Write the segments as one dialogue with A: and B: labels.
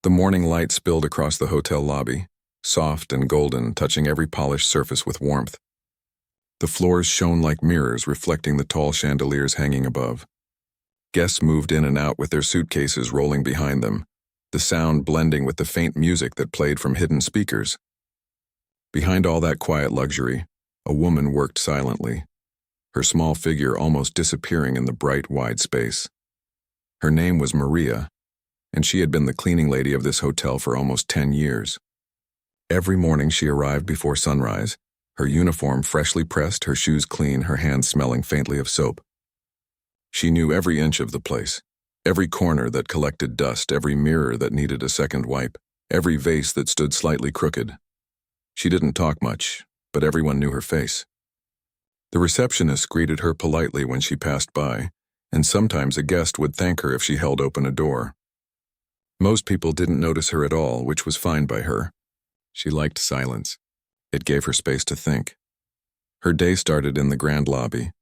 A: The morning light spilled across the hotel lobby, soft and golden, touching every polished surface with warmth. The floors shone like mirrors, reflecting the tall chandeliers hanging above. Guests moved in and out with their suitcases rolling behind them, the sound blending with the faint music that played from hidden speakers. Behind all that quiet luxury, a woman worked silently, her small figure almost disappearing in the bright, wide space. Her name was Maria, and she had been the cleaning lady of this hotel for almost 10 years. Every morning she arrived before sunrise, her uniform freshly pressed, her shoes clean, her hands smelling faintly of soap. She knew every inch of the place, every corner that collected dust, every mirror that needed a second wipe, every vase that stood slightly crooked. She didn't talk much, but everyone knew her face. The receptionist greeted her politely when she passed by, and sometimes a guest would thank her if she held open a door. Most people didn't notice her at all, which was fine by her. She liked silence. It gave her space to think. Her day started in the grand lobby,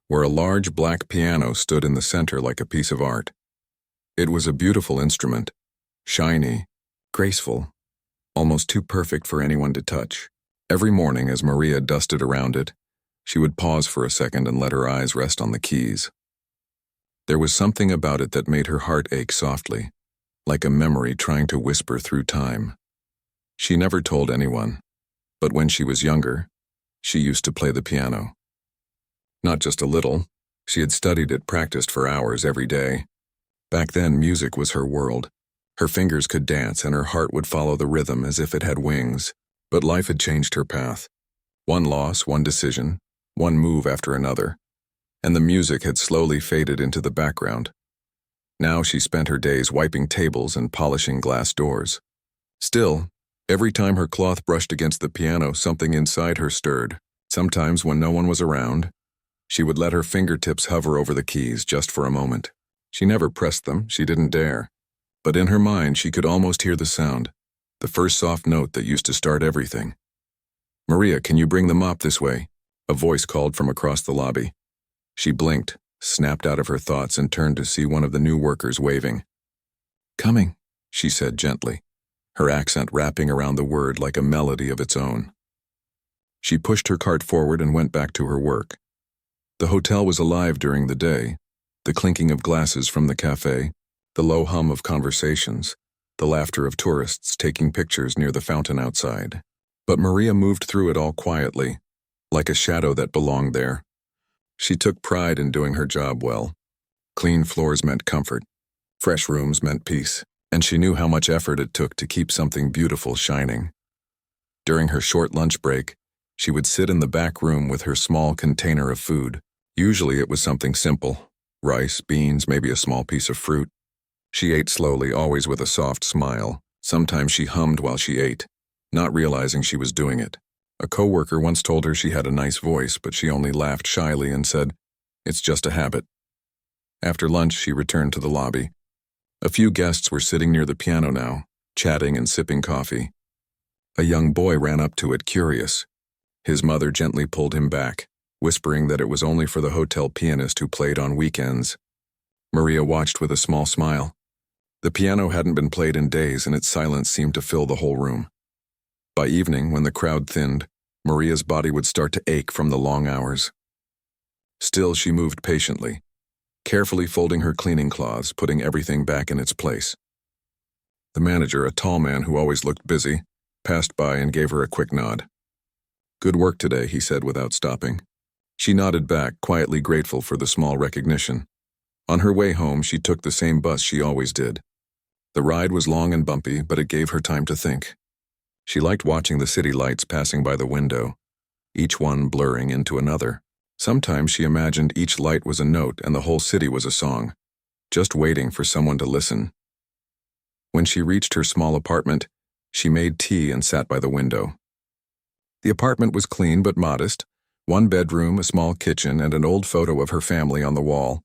A: where a large black piano stood in the center like a piece of art. It was a beautiful instrument, shiny, graceful, almost too perfect for anyone to touch. Every morning, as Maria dusted around it, she would pause for a second and let her eyes rest on the keys. There was something about it that made her heart ache softly, like a memory trying to whisper through time. She never told anyone, but when she was younger, she used to play the piano. Not just a little, she had studied it, practiced for hours every day. Back then, music was her world. Her fingers could dance and her heart would follow the rhythm as if it had wings. But life had changed her path. One loss, one decision, one move after another, and the music had slowly faded into the background. Now she spent her days wiping tables and polishing glass doors. Still, every time her cloth brushed against the piano, something inside her stirred. Sometimes, when no one was around, she would let her fingertips hover over the keys just for a moment. She never pressed them, she didn't dare. But in her mind, she could almost hear the sound, the first soft note that used to start everything. "Maria, can you bring the mop this way?" A voice called from across the lobby. She blinked, snapped out of her thoughts, and turned to see one of the new workers waving. "Coming," she said gently, her accent wrapping around the word like a melody of its own. She pushed her cart forward and went back to her work. The hotel was alive during the day, the clinking of glasses from the cafe, the low hum of conversations, the laughter of tourists taking pictures near the fountain outside. But Maria moved through it all quietly, like a shadow that belonged there. She took pride in doing her job well. Clean floors meant comfort, fresh rooms meant peace, and she knew how much effort it took to keep something beautiful shining. During her short lunch break, she would sit in the back room with her small container of food. Usually it was something simple, rice, beans, maybe a small piece of fruit. She ate slowly, always with a soft smile. Sometimes she hummed while she ate, not realizing she was doing it. A coworker once told her she had a nice voice, but she only laughed shyly and said, "It's just a habit." After lunch, she returned to the lobby. A few guests were sitting near the piano now, chatting and sipping coffee. A young boy ran up to it, curious. His mother gently pulled him back, whispering that it was only for the hotel pianist who played on weekends. Maria watched with a small smile. The piano hadn't been played in days, and its silence seemed to fill the whole room. By evening, when the crowd thinned, Maria's body would start to ache from the long hours. Still, she moved patiently, carefully folding her cleaning cloths, putting everything back in its place. The manager, a tall man who always looked busy, passed by and gave her a quick nod. "Good work today," he said without stopping. She nodded back, quietly grateful for the small recognition. On her way home, she took the same bus she always did. The ride was long and bumpy, but it gave her time to think. She liked watching the city lights passing by the window, each one blurring into another. Sometimes she imagined each light was a note and the whole city was a song, just waiting for someone to listen. When she reached her small apartment, she made tea and sat by the window. The apartment was clean but modest, one bedroom, a small kitchen, and an old photo of her family on the wall.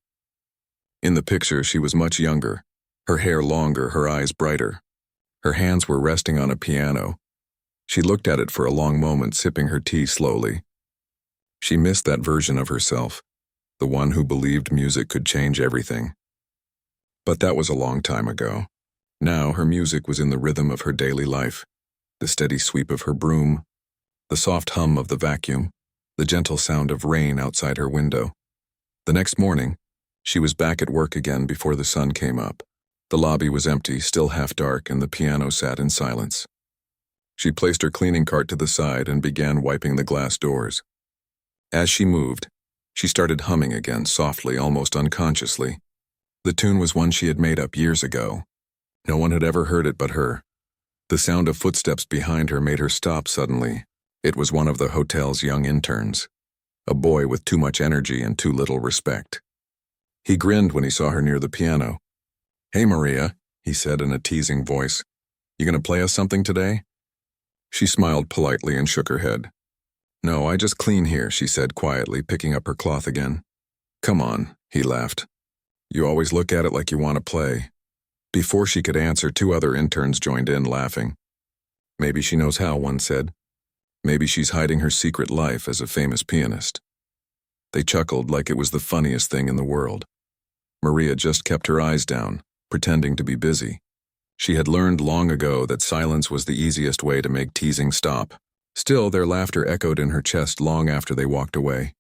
A: In the picture, she was much younger, her hair longer, her eyes brighter. Her hands were resting on a piano. She looked at it for a long moment, sipping her tea slowly. She missed that version of herself, the one who believed music could change everything. But that was a long time ago. Now her music was in the rhythm of her daily life, the steady sweep of her broom, the soft hum of the vacuum, the gentle sound of rain outside her window. The next morning, she was back at work again before the sun came up. The lobby was empty, still half dark, and the piano sat in silence. She placed her cleaning cart to the side and began wiping the glass doors. As she moved, she started humming again, softly, almost unconsciously. The tune was one she had made up years ago. No one had ever heard it but her. The sound of footsteps behind her made her stop suddenly. It was one of the hotel's young interns, a boy with too much energy and too little respect. He grinned when he saw her near the piano. "Hey, Maria," he said in a teasing voice. "You gonna play us something today?" She smiled politely and shook her head. "No, I just clean here," she said quietly, picking up her cloth again. "Come on," he laughed. "You always look at it like you want to play." Before she could answer, two other interns joined in, laughing. "Maybe she knows how," one said. "Maybe she's hiding her secret life as a famous pianist." They chuckled like it was the funniest thing in the world. Maria just kept her eyes down, pretending to be busy. She had learned long ago that silence was the easiest way to make teasing stop. Still, their laughter echoed in her chest long after they walked away.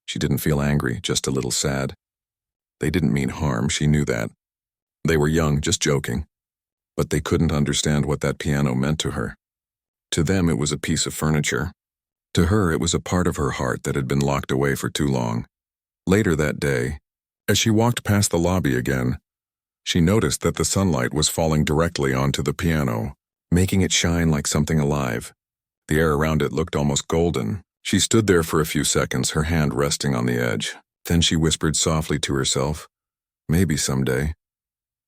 A: She didn't feel angry, just a little sad. They didn't mean harm, she knew that. They were young, just joking. But they couldn't understand what that piano meant to her. To them, it was a piece of furniture. To her, it was a part of her heart that had been locked away for too long. Later that day, as she walked past the lobby again, she noticed that the sunlight was falling directly onto the piano, making it shine like something alive. The air around it looked almost golden. She stood there for a few seconds, her hand resting on the edge. Then she whispered softly to herself, "Maybe someday."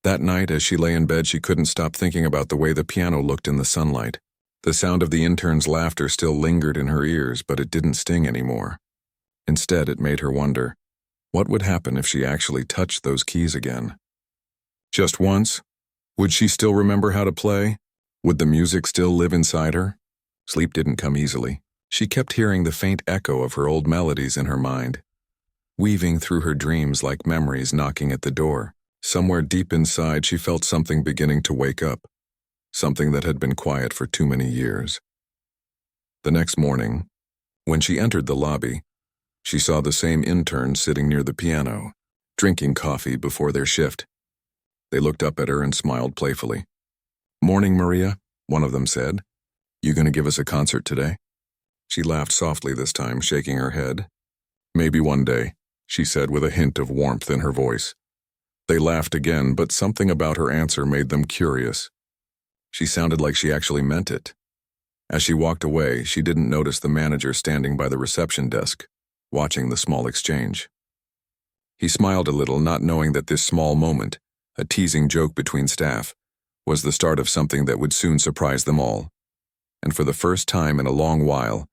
A: That night, as she lay in bed, she couldn't stop thinking about the way the piano looked in the sunlight. The sound of the intern's laughter still lingered in her ears, but it didn't sting anymore. Instead, it made her wonder, what would happen if she actually touched those keys again? Just once? Would she still remember how to play? Would the music still live inside her? Sleep didn't come easily. She kept hearing the faint echo of her old melodies in her mind, weaving through her dreams like memories knocking at the door. Somewhere deep inside, she felt something beginning to wake up, something that had been quiet for too many years. The next morning, when she entered the lobby, she saw the same intern sitting near the piano, drinking coffee before their shift. They looked up at her and smiled playfully. "Morning, Maria," one of them said. "You gonna give us a concert today?" She laughed softly this time, shaking her head. "Maybe one day," she said with a hint of warmth in her voice. They laughed again, but something about her answer made them curious. She sounded like she actually meant it. As she walked away, she didn't notice the manager standing by the reception desk, watching the small exchange. He smiled a little, not knowing that this small moment, a teasing joke between staff, was the start of something that would soon surprise them all. And for the first time in a long while,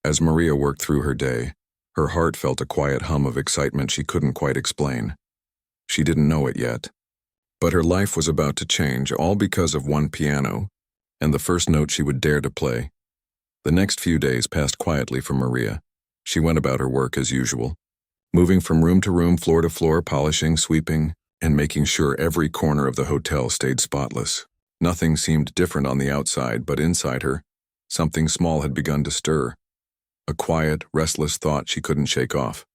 A: as Maria worked through her day, her heart felt a quiet hum of excitement she couldn't quite explain. She didn't know it yet. But her life was about to change, all because of one piano, and the first note she would dare to play. The next few days passed quietly for Maria. She went about her work as usual, moving from room to room, floor to floor, polishing, sweeping, and making sure every corner of the hotel stayed spotless. Nothing seemed different on the outside, but inside her, something small had begun to stir. A quiet, restless thought she couldn't shake off.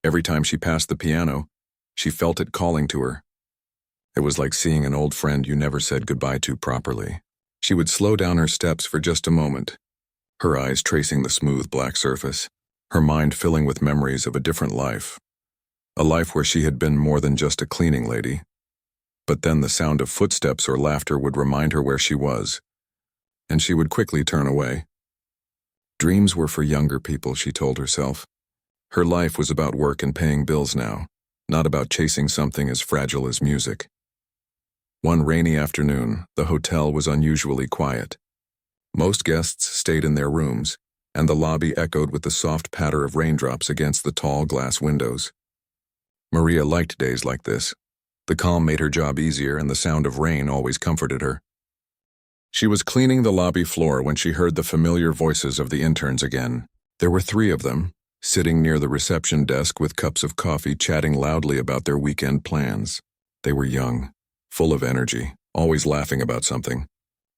A: Every time she passed the piano, she felt it calling to her. It was like seeing an old friend you never said goodbye to properly. She would slow down her steps for just a moment, her eyes tracing the smooth black surface, her mind filling with memories of a different life. A life where she had been more than just a cleaning lady. But then the sound of footsteps or laughter would remind her where she was, and she would quickly turn away. Dreams were for younger people, she told herself. Her life was about work and paying bills now, not about chasing something as fragile as music. One rainy afternoon, the hotel was unusually quiet. Most guests stayed in their rooms, and the lobby echoed with the soft patter of raindrops against the tall glass windows. Maria liked days like this. The calm made her job easier, and the sound of rain always comforted her. She was cleaning the lobby floor when she heard the familiar voices of the interns again. There were 3 of them, sitting near the reception desk with cups of coffee, chatting loudly about their weekend plans. They were young, full of energy, always laughing about something.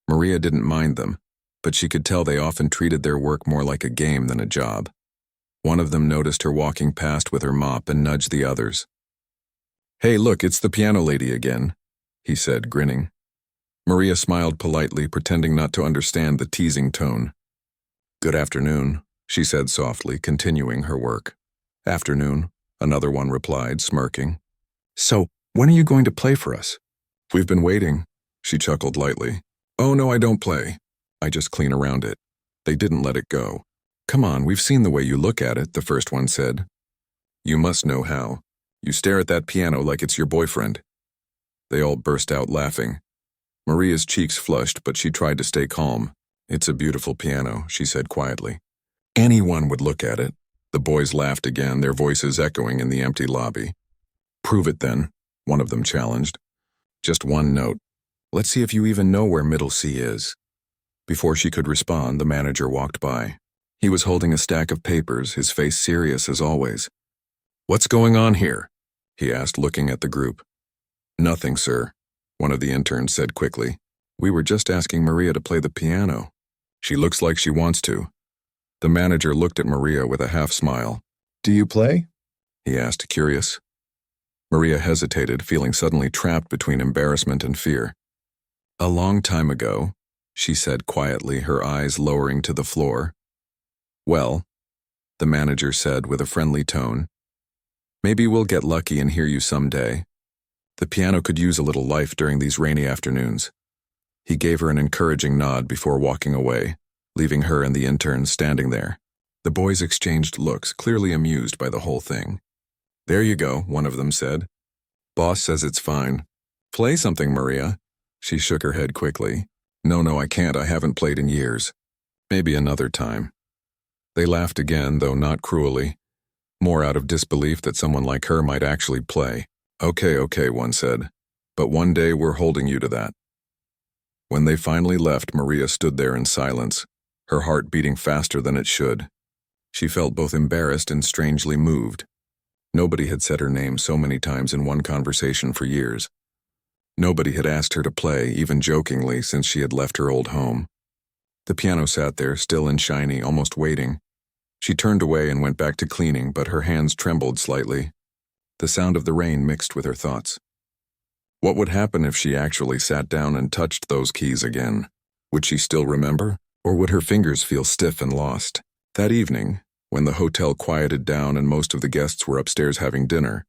A: Maria didn't mind them, but she could tell they often treated their work more like a game than a job. One of them noticed her walking past with her mop and nudged the others. "Hey, look, it's the piano lady again," he said, grinning. Maria smiled politely, pretending not to understand the teasing tone. "Good afternoon," she said softly, continuing her work. "Afternoon," another one replied, smirking. "So, when are you going to play for us?" "We've been waiting," she chuckled lightly. "Oh no, I don't play. I just clean around it." They didn't let it go. "Come on, we've seen the way you look at it," the first one said. "You must know how. You stare at that piano like it's your boyfriend." They all burst out laughing. Maria's cheeks flushed, but she tried to stay calm. "It's a beautiful piano," she said quietly. "Anyone would look at it." The boys laughed again, their voices echoing in the empty lobby. "Prove it then," one of them challenged. "Just one note. Let's see if you even know where middle C is." Before she could respond, the manager walked by. He was holding a stack of papers, his face serious as always. "What's going on here?" he asked, looking at the group. "Nothing, sir," one of the interns said quickly. "We were just asking Maria to play the piano. She looks like she wants to." The manager looked at Maria with a half-smile. "Do you play?" he asked, curious. Maria hesitated, feeling suddenly trapped between embarrassment and fear. "A long time ago," she said quietly, her eyes lowering to the floor. "Well," the manager said with a friendly tone, "maybe we'll get lucky and hear you someday. The piano could use a little life during these rainy afternoons." He gave her an encouraging nod before walking away, leaving her and the intern standing there. The boys exchanged looks, clearly amused by the whole thing. "There you go," one of them said. "Boss says it's fine. Play something, Maria." She shook her head quickly. No, I can't. I haven't played in years. Maybe another time." They laughed again, though not cruelly, more out of disbelief that someone like her might actually play. Okay, one said. "But one day we're holding you to that." When they finally left, Maria stood there in silence, her heart beating faster than it should. She felt both embarrassed and strangely moved. Nobody had said her name so many times in one conversation for years. Nobody had asked her to play, even jokingly, since she had left her old home. The piano sat there, still and shiny, almost waiting. She turned away and went back to cleaning, but her hands trembled slightly. The sound of the rain mixed with her thoughts. What would happen if she actually sat down and touched those keys again? Would she still remember, or would her fingers feel stiff and lost? That evening, when the hotel quieted down and most of the guests were upstairs having dinner,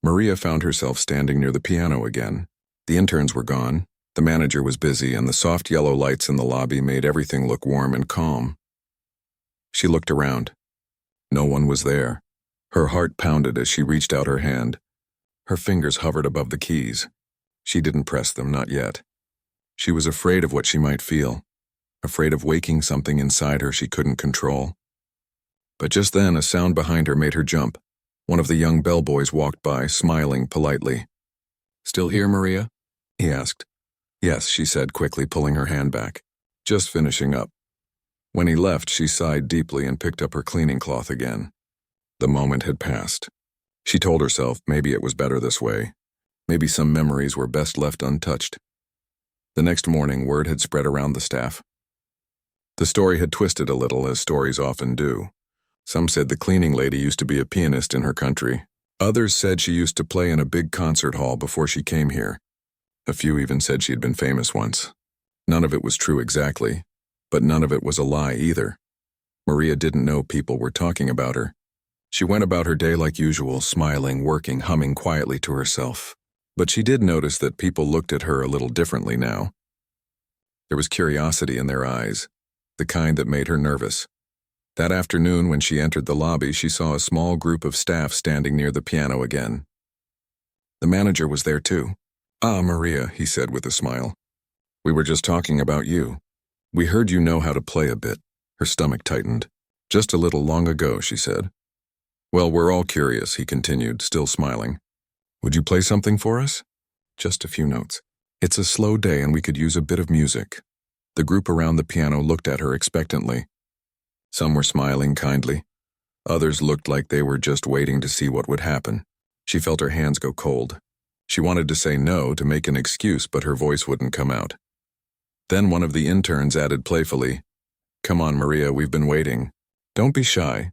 A: Maria found herself standing near the piano again. The interns were gone, the manager was busy, and the soft yellow lights in the lobby made everything look warm and calm. She looked around. No one was there. Her heart pounded as she reached out her hand. Her fingers hovered above the keys. She didn't press them, not yet. She was afraid of what she might feel, afraid of waking something inside her she couldn't control. But just then, a sound behind her made her jump. One of the young bellboys walked by, smiling politely. "Still here, Maria?" he asked. "Yes," she said quickly, pulling her hand back. "Just finishing up." When he left, she sighed deeply and picked up her cleaning cloth again. The moment had passed. She told herself maybe it was better this way. Maybe some memories were best left untouched. The next morning, word had spread around the staff. The story had twisted a little, as stories often do. Some said the cleaning lady used to be a pianist in her country. Others said she used to play in a big concert hall before she came here. A few even said she had been famous once. None of it was true exactly, but none of it was a lie either. Maria didn't know people were talking about her. She went about her day like usual, smiling, working, humming quietly to herself. But she did notice that people looked at her a little differently now. There was curiosity in their eyes, the kind that made her nervous. That afternoon, when she entered the lobby, she saw a small group of staff standing near the piano again. The manager was there too. "Ah, Maria," he said with a smile. "We were just talking about you. We heard you know how to play a bit." Her stomach tightened. "Just a little long ago," she said. "Well, we're all curious," he continued, still smiling. "Would you play something for us?" "Just a few notes. It's a slow day and we could use a bit of music." The group around the piano looked at her expectantly. Some were smiling kindly. Others looked like they were just waiting to see what would happen. She felt her hands go cold. She wanted to say no, to make an excuse, but her voice wouldn't come out. Then one of the interns added playfully, "Come on, Maria, we've been waiting. Don't be shy."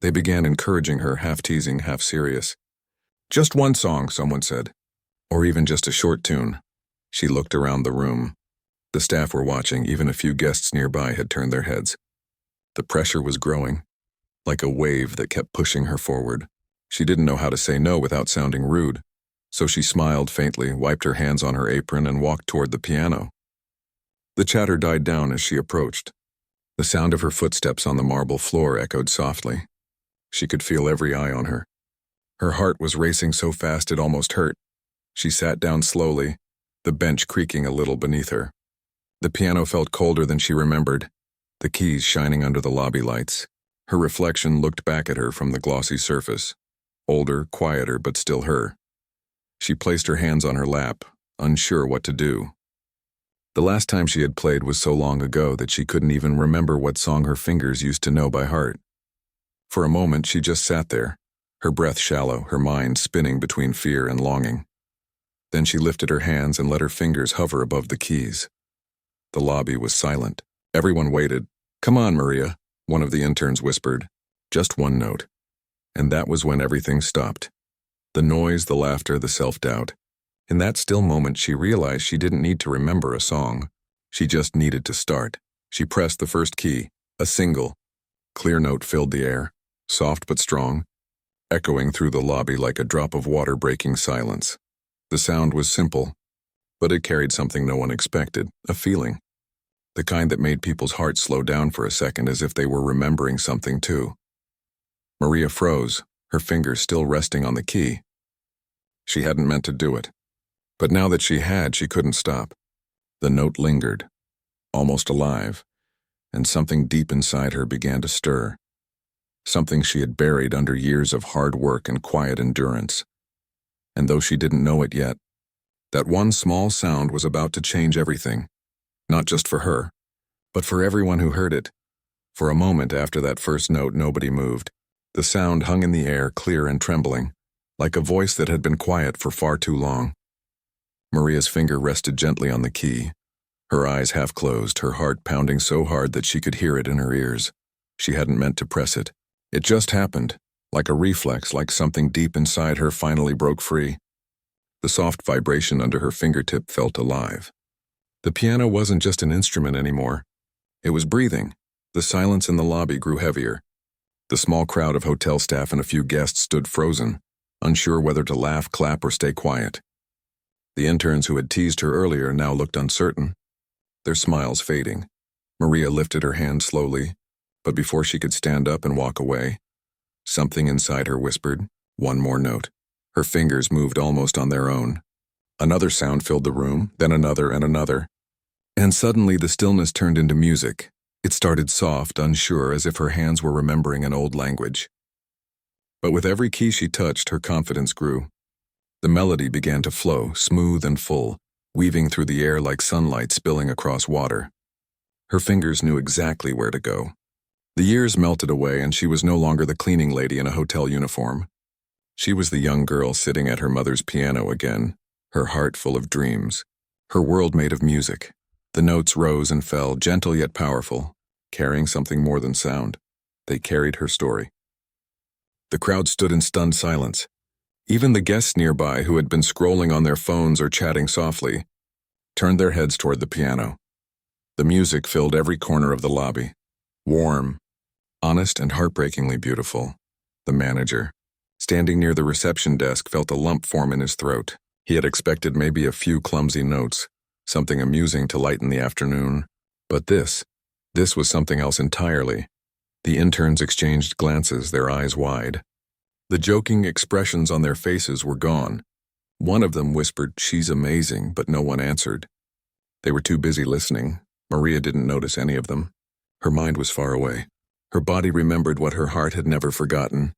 A: They began encouraging her, half teasing, half serious. "Just one song," someone said. "Or even just a short tune." She looked around the room. The staff were watching, even a few guests nearby had turned their heads. The pressure was growing, like a wave that kept pushing her forward. She didn't know how to say no without sounding rude, so she smiled faintly, wiped her hands on her apron, and walked toward the piano. The chatter died down as she approached. The sound of her footsteps on the marble floor echoed softly. She could feel every eye on her. Her heart was racing so fast it almost hurt. She sat down slowly, the bench creaking a little beneath her. The piano felt colder than she remembered, the keys shining under the lobby lights. Her reflection looked back at her from the glossy surface. Older, quieter, but still her. She placed her hands on her lap, unsure what to do. The last time she had played was so long ago that she couldn't even remember what song her fingers used to know by heart. For a moment, she just sat there, her breath shallow, her mind spinning between fear and longing. Then she lifted her hands and let her fingers hover above the keys. The lobby was silent. Everyone waited. "Come on, Maria," one of the interns whispered. Just one note. And that was when everything stopped. The noise, the laughter, the self-doubt. In that still moment, she realized she didn't need to remember a song. She just needed to start. She pressed the first key, a single. Clear note filled the air, soft but strong, echoing through the lobby like a drop of water breaking silence. The sound was simple, but it carried something no one expected, a feeling. The kind that made people's hearts slow down for a second, as if they were remembering something too. Maria froze, her fingers still resting on the key. She hadn't meant to do it. But now that she had, she couldn't stop. The note lingered, almost alive, and something deep inside her began to stir. Something she had buried under years of hard work and quiet endurance. And though she didn't know it yet, that one small sound was about to change everything. Not just for her, but for everyone who heard it. For a moment after that first note, nobody moved. The sound hung in the air, clear and trembling, like a voice that had been quiet for far too long. Maria's finger rested gently on the key, her eyes half closed, her heart pounding so hard that she could hear it in her ears. She hadn't meant to press it. It just happened, like a reflex, like something deep inside her finally broke free. The soft vibration under her fingertip felt alive. The piano wasn't just an instrument anymore. It was breathing. The silence in the lobby grew heavier. The small crowd of hotel staff and a few guests stood frozen, unsure whether to laugh, clap, or stay quiet. The interns who had teased her earlier now looked uncertain, their smiles fading. Maria lifted her hand slowly, but before she could stand up and walk away, something inside her whispered, "One more note." Her fingers moved almost on their own. Another sound filled the room, then another and another. And suddenly the stillness turned into music. It started soft, unsure, as if her hands were remembering an old language. But with every key she touched, her confidence grew. The melody began to flow, smooth and full, weaving through the air like sunlight spilling across water. Her fingers knew exactly where to go. The years melted away, and she was no longer the cleaning lady in a hotel uniform. She was the young girl sitting at her mother's piano again, her heart full of dreams, her world made of music. The notes rose and fell, gentle yet powerful, carrying something more than sound. They carried her story. The crowd stood in stunned silence. Even the guests nearby, who had been scrolling on their phones or chatting softly, turned their heads toward the piano. The music filled every corner of the lobby. Warm, honest, and heartbreakingly beautiful. The manager, standing near the reception desk, felt a lump form in his throat. He had expected maybe a few clumsy notes, something amusing to lighten the afternoon. But this was something else entirely. The interns exchanged glances, their eyes wide. The joking expressions on their faces were gone. One of them whispered, "She's amazing," but no one answered. They were too busy listening. Maria didn't notice any of them. Her mind was far away. Her body remembered what her heart had never forgotten.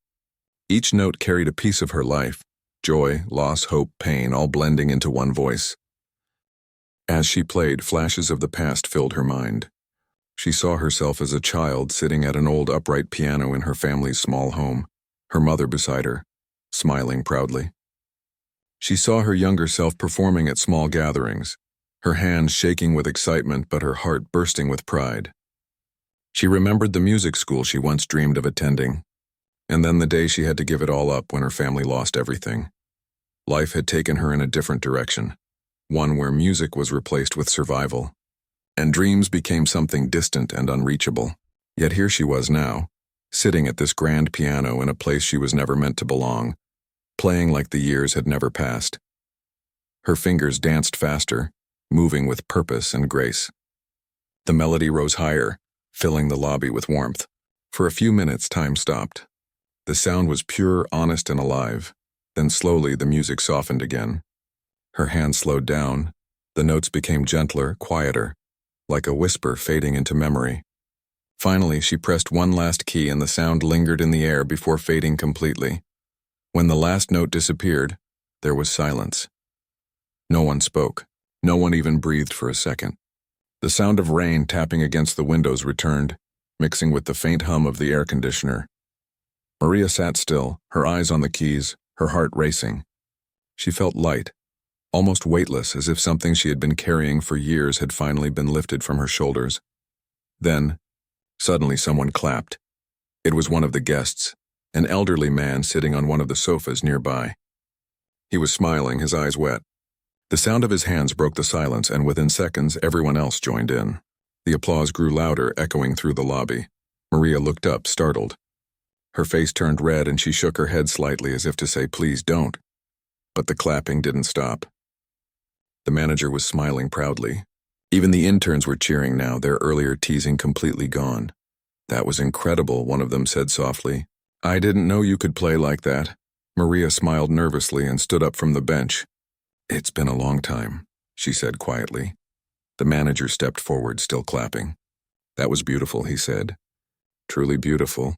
A: Each note carried a piece of her life, joy, loss, hope, pain, all blending into one voice. As she played, flashes of the past filled her mind. She saw herself as a child sitting at an old upright piano in her family's small home, her mother beside her, smiling proudly. She saw her younger self performing at small gatherings, her hands shaking with excitement but her heart bursting with pride. She remembered the music school she once dreamed of attending, and then the day she had to give it all up when her family lost everything. Life had taken her in a different direction, one where music was replaced with survival, and dreams became something distant and unreachable. Yet here she was now, sitting at this grand piano in a place she was never meant to belong, playing like the years had never passed. Her fingers danced faster, moving with purpose and grace. The melody rose higher, filling the lobby with warmth. For a few minutes, time stopped. The sound was pure, honest, and alive. Then slowly the music softened again. Her hands slowed down. The notes became gentler, quieter, like a whisper fading into memory. Finally, she pressed one last key and the sound lingered in the air before fading completely. When the last note disappeared, there was silence. No one spoke. No one even breathed for a second. The sound of rain tapping against the windows returned, mixing with the faint hum of the air conditioner. Maria sat still, her eyes on the keys, her heart racing. She felt light, almost weightless, as if something she had been carrying for years had finally been lifted from her shoulders. Then, suddenly someone clapped. It was one of the guests, an elderly man sitting on one of the sofas nearby. He was smiling, his eyes wet. The sound of his hands broke the silence, and within seconds, everyone else joined in. The applause grew louder, echoing through the lobby. Maria looked up, startled. Her face turned red and she shook her head slightly as if to say, "Please don't." But the clapping didn't stop. The manager was smiling proudly. Even the interns were cheering now, their earlier teasing completely gone. "That was incredible," one of them said softly. "I didn't know you could play like that." Maria smiled nervously and stood up from the bench. "It's been a long time," she said quietly. The manager stepped forward, still clapping. "That was beautiful," he said. "Truly beautiful.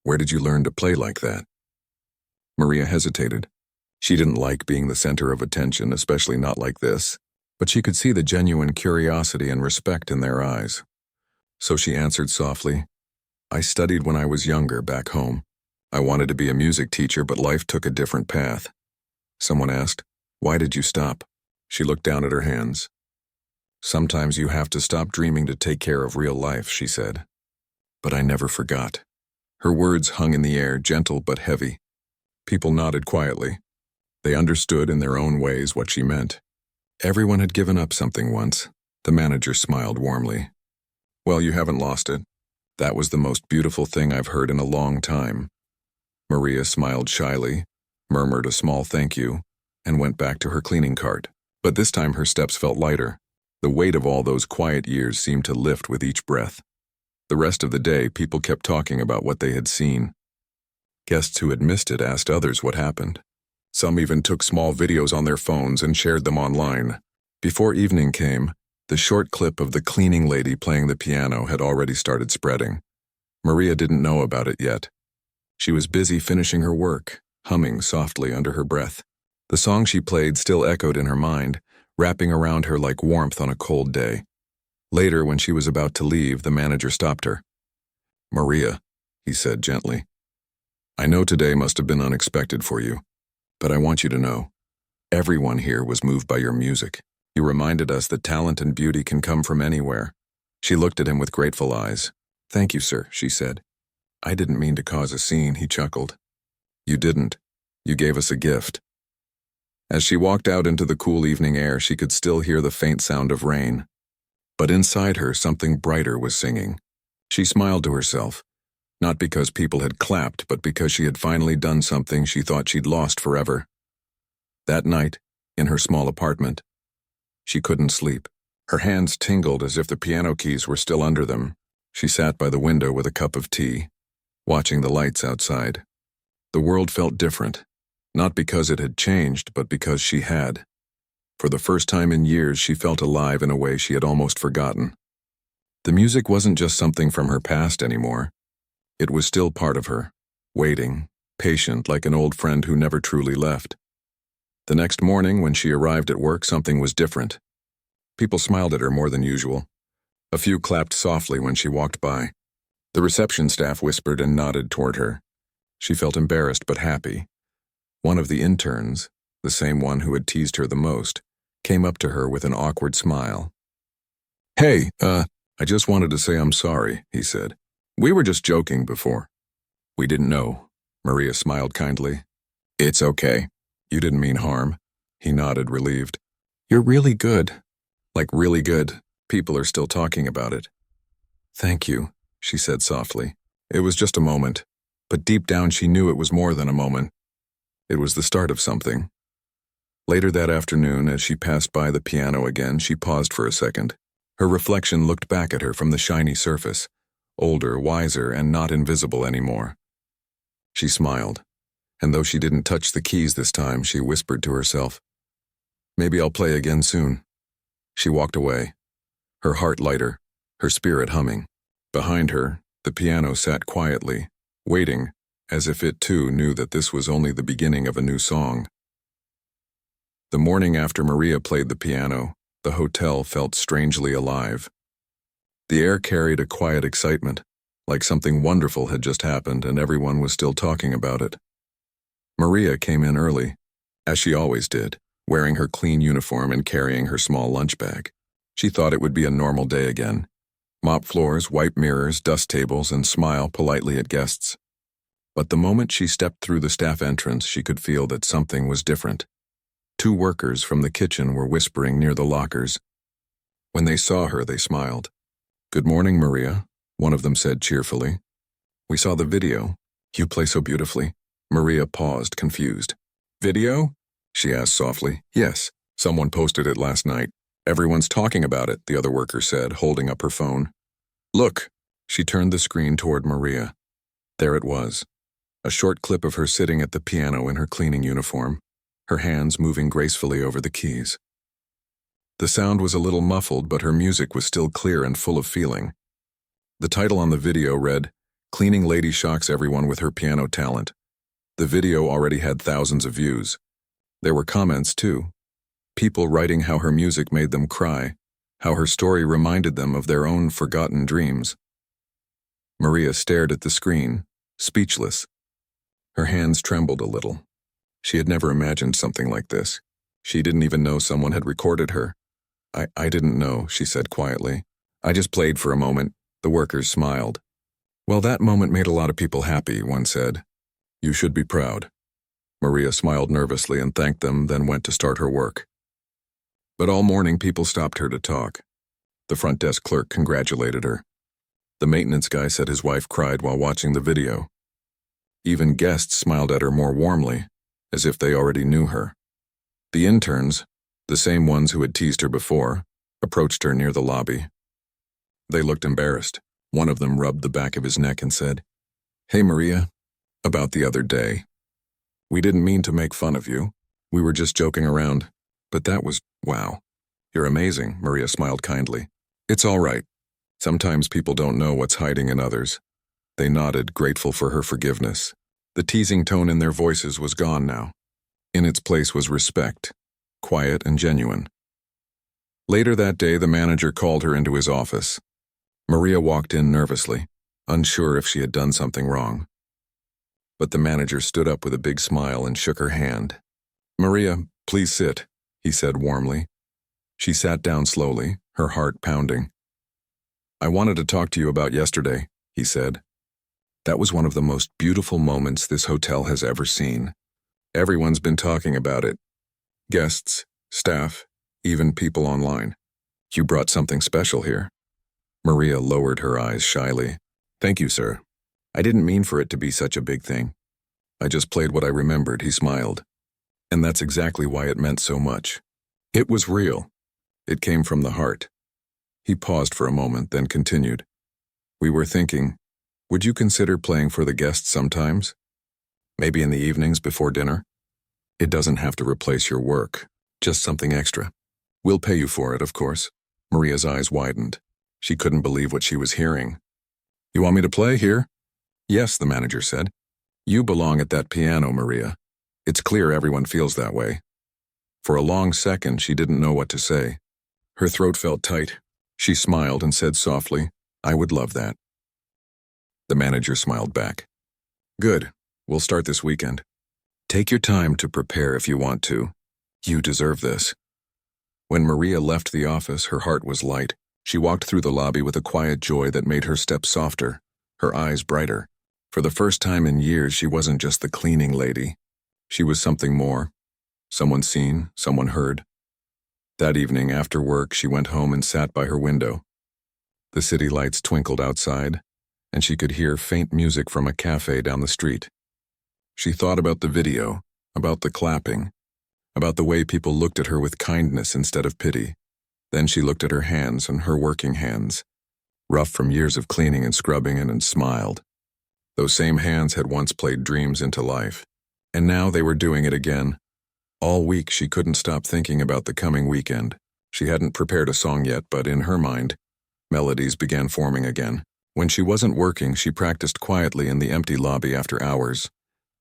A: Where did you learn to play like that?" Maria hesitated. She didn't like being the center of attention, especially not like this, but she could see the genuine curiosity and respect in their eyes. So she answered softly, "I studied when I was younger, back home. I wanted to be a music teacher, but life took a different path." Someone asked, "Why did you stop?" She looked down at her hands. "Sometimes you have to stop dreaming to take care of real life," she said. "But I never forgot." Her words hung in the air, gentle but heavy. People nodded quietly. They understood in their own ways what she meant. Everyone had given up something once. The manager smiled warmly. "Well, you haven't lost it. That was the most beautiful thing I've heard in a long time." Maria smiled shyly, murmured a small thank you, and went back to her cleaning cart. But this time her steps felt lighter. The weight of all those quiet years seemed to lift with each breath. The rest of the day, people kept talking about what they had seen. Guests who had missed it asked others what happened. Some even took small videos on their phones and shared them online. Before evening came, the short clip of the cleaning lady playing the piano had already started spreading. Maria didn't know about it yet. She was busy finishing her work, humming softly under her breath. The song she played still echoed in her mind, wrapping around her like warmth on a cold day. Later, when she was about to leave, the manager stopped her. "Maria," he said gently, "I know today must have been unexpected for you, but I want you to know, everyone here was moved by your music. You reminded us that talent and beauty can come from anywhere." She looked at him with grateful eyes. "Thank you, sir," she said. "I didn't mean to cause a scene," he chuckled. "You didn't. You gave us a gift." As she walked out into the cool evening air, she could still hear the faint sound of rain. But inside her, something brighter was singing. She smiled to herself, not because people had clapped, but because she had finally done something she thought she'd lost forever. That night, in her small apartment, she couldn't sleep. Her hands tingled as if the piano keys were still under them. She sat by the window with a cup of tea, watching the lights outside. The world felt different, not because it had changed, but because she had. For the first time in years, she felt alive in a way she had almost forgotten. The music wasn't just something from her past anymore. It was still part of her, waiting, patient, like an old friend who never truly left. The next morning, when she arrived at work, something was different. People smiled at her more than usual. A few clapped softly when she walked by. The reception staff whispered and nodded toward her. She felt embarrassed but happy. One of the interns, the same one who had teased her the most, came up to her with an awkward smile. "Hey, I just wanted to say I'm sorry," he said. "We were just joking before." "We didn't know." Maria smiled kindly. "It's okay. You didn't mean harm." He nodded, relieved. "You're really good. Like really good. People are still talking about it." "Thank you," she said softly. It was just a moment, but deep down she knew it was more than a moment. It was the start of something. Later that afternoon, as she passed by the piano again, she paused for a second. Her reflection looked back at her from the shiny surface, older, wiser, and not invisible anymore. She smiled, and though she didn't touch the keys this time, she whispered to herself, "Maybe I'll play again soon." She walked away, her heart lighter, her spirit humming. Behind her, the piano sat quietly, waiting, as if it too knew that this was only the beginning of a new song. The morning after Maria played the piano, the hotel felt strangely alive. The air carried a quiet excitement, like something wonderful had just happened and everyone was still talking about it. Maria came in early, as she always did, wearing her clean uniform and carrying her small lunch bag. She thought it would be a normal day again. Mop floors, wipe mirrors, dust tables, and smile politely at guests. But the moment she stepped through the staff entrance, she could feel that something was different. 2 workers from the kitchen were whispering near the lockers. When they saw her, they smiled. "Good morning, Maria," one of them said cheerfully. "We saw the video. You play so beautifully." Maria paused, confused. "Video?" she asked softly. "Yes, someone posted it last night. Everyone's talking about it," the other worker said, holding up her phone. "Look." She turned the screen toward Maria. There it was, a short clip of her sitting at the piano in her cleaning uniform, her hands moving gracefully over the keys. The sound was a little muffled, but her music was still clear and full of feeling. The title on the video read, "Cleaning Lady Shocks Everyone with Her Piano Talent." The video already had thousands of views. There were comments, too. People writing how her music made them cry, how her story reminded them of their own forgotten dreams. Maria stared at the screen, speechless. Her hands trembled a little. She had never imagined something like this. She didn't even know someone had recorded her. I didn't know," she said quietly. "I just played for a moment." The workers smiled. "Well, that moment made a lot of people happy," one said. "You should be proud." Maria smiled nervously and thanked them, then went to start her work. But all morning people stopped her to talk. The front desk clerk congratulated her. The maintenance guy said his wife cried while watching the video. Even guests smiled at her more warmly, as if they already knew her. The interns, the same ones who had teased her before, approached her near the lobby. They looked embarrassed. One of them rubbed the back of his neck and said, "Hey, Maria, about the other day. We didn't mean to make fun of you. We were just joking around. But that was, wow. You're amazing," Maria smiled kindly. "It's all right. Sometimes people don't know what's hiding in others." They nodded, grateful for her forgiveness. The teasing tone in their voices was gone now. In its place was respect, quiet and genuine. Later that day, the manager called her into his office. Maria walked in nervously, unsure if she had done something wrong. But the manager stood up with a big smile and shook her hand. "Maria, please sit," he said warmly. She sat down slowly, her heart pounding. "I wanted to talk to you about yesterday," he said. "That was one of the most beautiful moments this hotel has ever seen. Everyone's been talking about it. Guests, staff, even people online. You brought something special here." Maria lowered her eyes shyly. "Thank you, sir. I didn't mean for it to be such a big thing. I just played what I remembered," he smiled. "And that's exactly why it meant so much. It was real. It came from the heart." He paused for a moment, then continued. "We were thinking, would you consider playing for the guests sometimes? Maybe in the evenings before dinner? It doesn't have to replace your work, just something extra. We'll pay you for it, of course." Maria's eyes widened. She couldn't believe what she was hearing. "You want me to play here?" "Yes," the manager said. "You belong at that piano, Maria. It's clear everyone feels that way." For a long second, she didn't know what to say. Her throat felt tight. She smiled and said softly, "I would love that." The manager smiled back. "Good. We'll start this weekend." Take your time to prepare if you want to. You deserve this. When Maria left the office, her heart was light. She walked through the lobby with a quiet joy that made her steps softer, her eyes brighter. For the first time in years, she wasn't just the cleaning lady. She was something more. Someone seen, someone heard. That evening, after work, she went home and sat by her window. The city lights twinkled outside, and she could hear faint music from a cafe down the street. She thought about the video, about the clapping, about the way people looked at her with kindness instead of pity. Then she looked at her hands and her working hands, rough from years of cleaning and scrubbing, and smiled. Those same hands had once played dreams into life, and now they were doing it again. All week she couldn't stop thinking about the coming weekend. She hadn't prepared a song yet, but in her mind, melodies began forming again. When she wasn't working, she practiced quietly in the empty lobby after hours,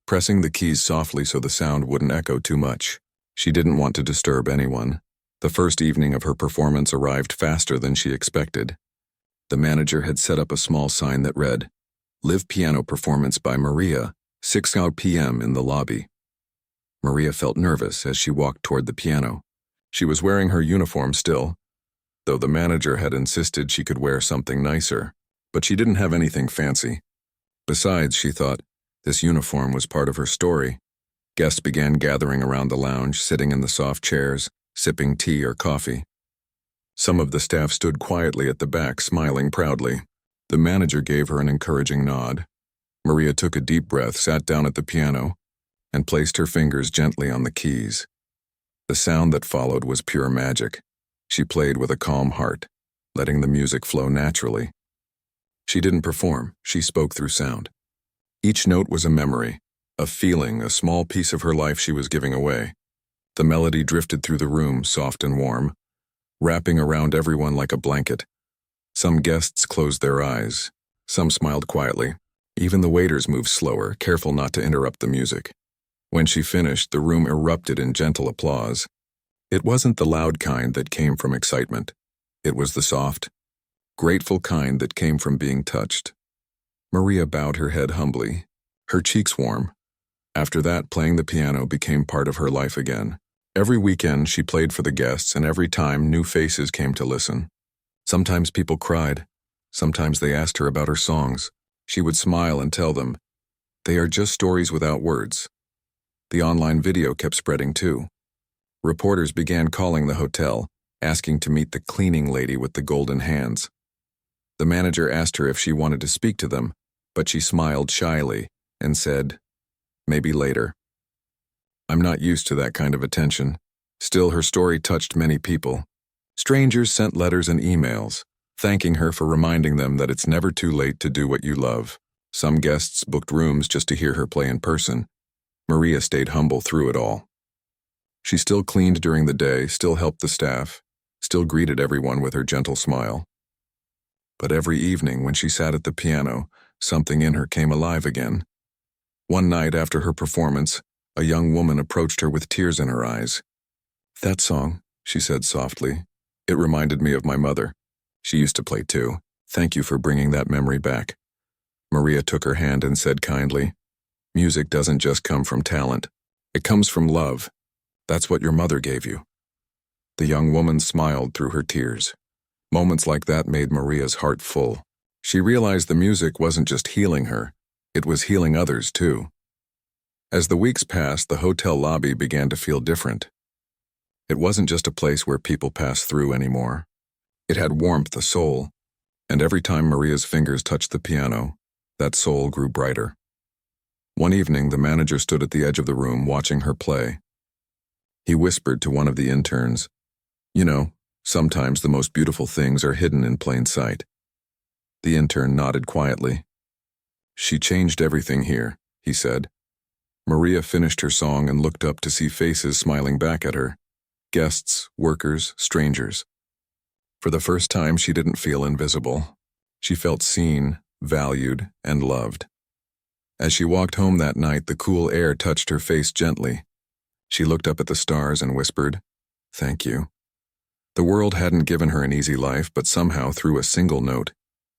A: pressing the keys softly so the sound wouldn't echo too much. She didn't want to disturb anyone. The first evening of her performance arrived faster than she expected. The manager had set up a small sign that read, "Live Piano Performance by Maria, 6 p.m. in the lobby." Maria felt nervous as she walked toward the piano. She was wearing her uniform still, though the manager had insisted she could wear something nicer, but she didn't have anything fancy. Besides, she thought, this uniform was part of her story. Guests began gathering around the lounge, sitting in the soft chairs, sipping tea or coffee. Some of the staff stood quietly at the back, smiling proudly. The manager gave her an encouraging nod. Maria took a deep breath, sat down at the piano, and placed her fingers gently on the keys. The sound that followed was pure magic. She played with a calm heart, letting the music flow naturally. She didn't perform, she spoke through sound. Each note was a memory, a feeling, a small piece of her life she was giving away. The melody drifted through the room, soft and warm, wrapping around everyone like a blanket. Some guests closed their eyes. Some smiled quietly. Even the waiters moved slower, careful not to interrupt the music. When she finished, the room erupted in gentle applause. It wasn't the loud kind that came from excitement. It was the soft, grateful kind that came from being touched. Maria bowed her head humbly, her cheeks warm. After that, playing the piano became part of her life again. Every weekend, she played for the guests, and every time, new faces came to listen. Sometimes people cried. Sometimes they asked her about her songs. She would smile and tell them, "They are just stories without words." The online video kept spreading too. Reporters began calling the hotel, asking to meet the cleaning lady with the golden hands. The manager asked her if she wanted to speak to them, but she smiled shyly and said, "Maybe later." I'm not used to that kind of attention. Still, her story touched many people. Strangers sent letters and emails, thanking her for reminding them that it's never too late to do what you love. Some guests booked rooms just to hear her play in person. Maria stayed humble through it all. She still cleaned during the day, still helped the staff, still greeted everyone with her gentle smile. But every evening when she sat at the piano, something in her came alive again. One night after her performance, a young woman approached her with tears in her eyes. "That song," she said softly, "it reminded me of my mother. She used to play too. Thank you for bringing that memory back." Maria took her hand and said kindly, "Music doesn't just come from talent. It comes from love. That's what your mother gave you." The young woman smiled through her tears. Moments like that made Maria's heart full. She realized the music wasn't just healing her, it was healing others too. As the weeks passed, the hotel lobby began to feel different. It wasn't just a place where people passed through anymore. It had warmth, a soul, and every time Maria's fingers touched the piano, that soul grew brighter. One evening, the manager stood at the edge of the room watching her play. He whispered to one of the interns, "You know, sometimes the most beautiful things are hidden in plain sight." The intern nodded quietly. "She changed everything here," he said. Maria finished her song and looked up to see faces smiling back at her. Guests, workers, strangers. For the first time, she didn't feel invisible. She felt seen, valued, and loved. As she walked home that night, the cool air touched her face gently. She looked up at the stars and whispered, "Thank you." The world hadn't given her an easy life, but somehow, through a single note,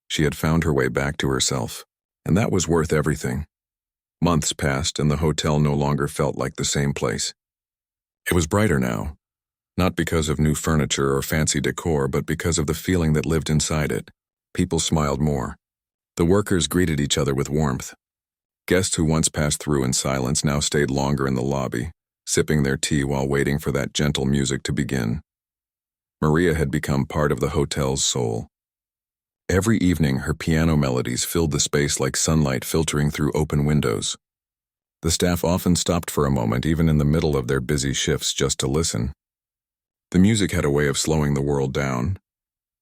A: she had found her way back to herself, and that was worth everything. Months passed and the hotel no longer felt like the same place. It was brighter now, not because of new furniture or fancy decor, but because of the feeling that lived inside it. People smiled more. The workers greeted each other with warmth. Guests who once passed through in silence now stayed longer in the lobby, sipping their tea while waiting for that gentle music to begin. Maria had become part of the hotel's soul. Every evening, her piano melodies filled the space like sunlight filtering through open windows. The staff often stopped for a moment, even in the middle of their busy shifts, just to listen. The music had a way of slowing the world down,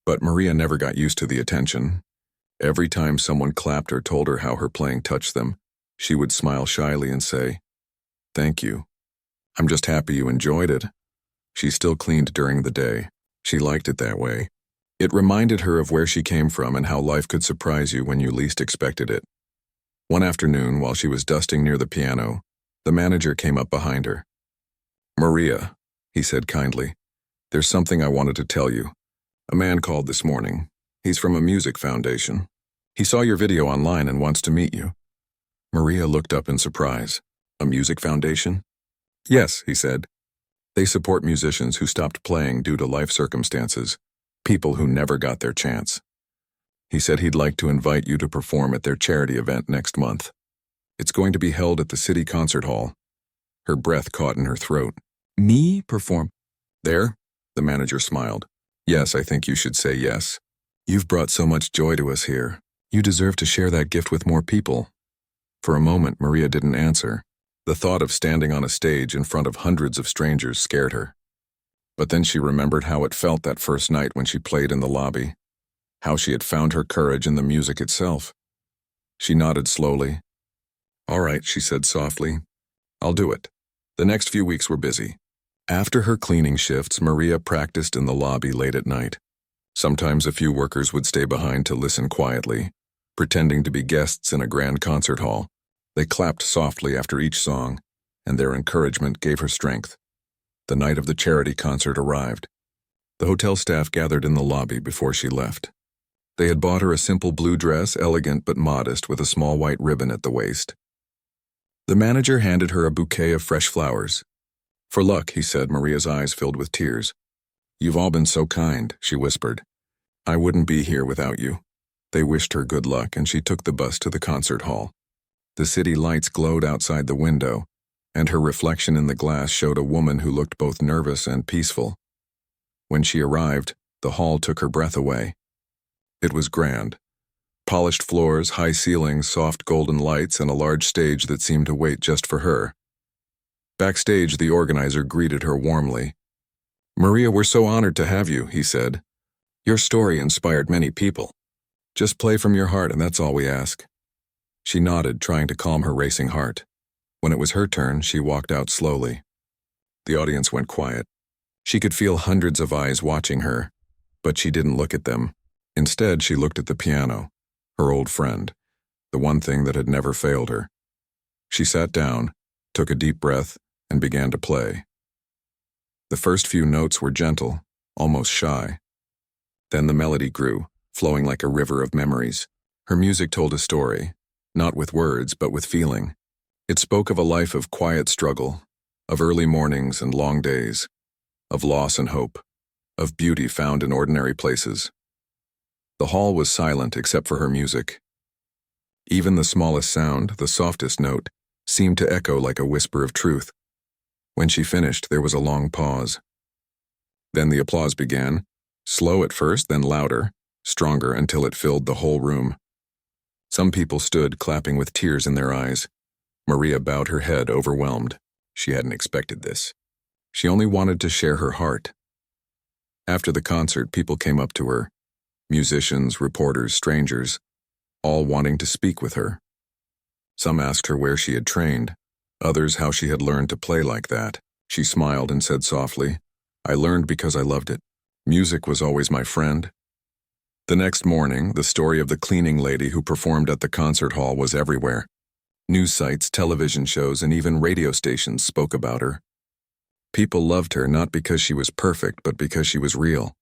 A: but Maria never got used to the attention. Every time someone clapped or told her how her playing touched them, she would smile shyly and say, "Thank you. I'm just happy you enjoyed it." She still cleaned during the day. She liked it that way. It reminded her of where she came from and how life could surprise you when you least expected it. One afternoon, while she was dusting near the piano, the manager came up behind her. "Maria," he said kindly, "there's something I wanted to tell you. A man called this morning. He's from a music foundation. He saw your video online and wants to meet you." Maria looked up in surprise. "A music foundation?" "Yes," he said. "They support musicians who stopped playing due to life circumstances, people who never got their chance. He said he'd like to invite you to perform at their charity event next month. It's going to be held at the city concert hall." Her breath caught in her throat. "Me perform?" "There?" The manager smiled. "Yes, I think you should say yes. You've brought so much joy to us here. You deserve to share that gift with more people." For a moment, Maria didn't answer. The thought of standing on a stage in front of hundreds of strangers scared her. But then she remembered how it felt that first night when she played in the lobby, how she had found her courage in the music itself. She nodded slowly. "All right," she said softly. "I'll do it." The next few weeks were busy. After her cleaning shifts, Maria practiced in the lobby late at night. Sometimes a few workers would stay behind to listen quietly, pretending to be guests in a grand concert hall. They clapped softly after each song, and their encouragement gave her strength. The night of the charity concert arrived. The hotel staff gathered in the lobby before she left. They had bought her a simple blue dress, elegant but modest, with a small white ribbon at the waist. The manager handed her a bouquet of fresh flowers. "For luck," he said, Maria's eyes filled with tears. "You've all been so kind," she whispered. "I wouldn't be here without you." They wished her good luck, and she took the bus to the concert hall. The city lights glowed outside the window, and her reflection in the glass showed a woman who looked both nervous and peaceful. When she arrived, the hall took her breath away. It was grand. Polished floors, high ceilings, soft golden lights, and a large stage that seemed to wait just for her. Backstage, the organizer greeted her warmly. "Maria, we're so honored to have you," he said. "Your story inspired many people. Just play from your heart, and that's all we ask." She nodded, trying to calm her racing heart. When it was her turn, she walked out slowly. The audience went quiet. She could feel hundreds of eyes watching her, but she didn't look at them. Instead, she looked at the piano, her old friend, the one thing that had never failed her. She sat down, took a deep breath, and began to play. The first few notes were gentle, almost shy. Then the melody grew, flowing like a river of memories. Her music told a story, not with words, but with feeling. It spoke of a life of quiet struggle, of early mornings and long days, of loss and hope, of beauty found in ordinary places. The hall was silent except for her music. Even the smallest sound, the softest note, seemed to echo like a whisper of truth. When she finished, there was a long pause. Then the applause began, slow at first, then louder, stronger until it filled the whole room. Some people stood, clapping with tears in their eyes. Maria bowed her head, overwhelmed. She hadn't expected this. She only wanted to share her heart. After the concert, people came up to her. Musicians, reporters, strangers, all wanting to speak with her. Some asked her where she had trained, others how she had learned to play like that. She smiled and said softly, "I learned because I loved it. Music was always my friend." The next morning, the story of the cleaning lady who performed at the concert hall was everywhere. News sites, television shows, and even radio stations spoke about her. People loved her not because she was perfect, but because she was real.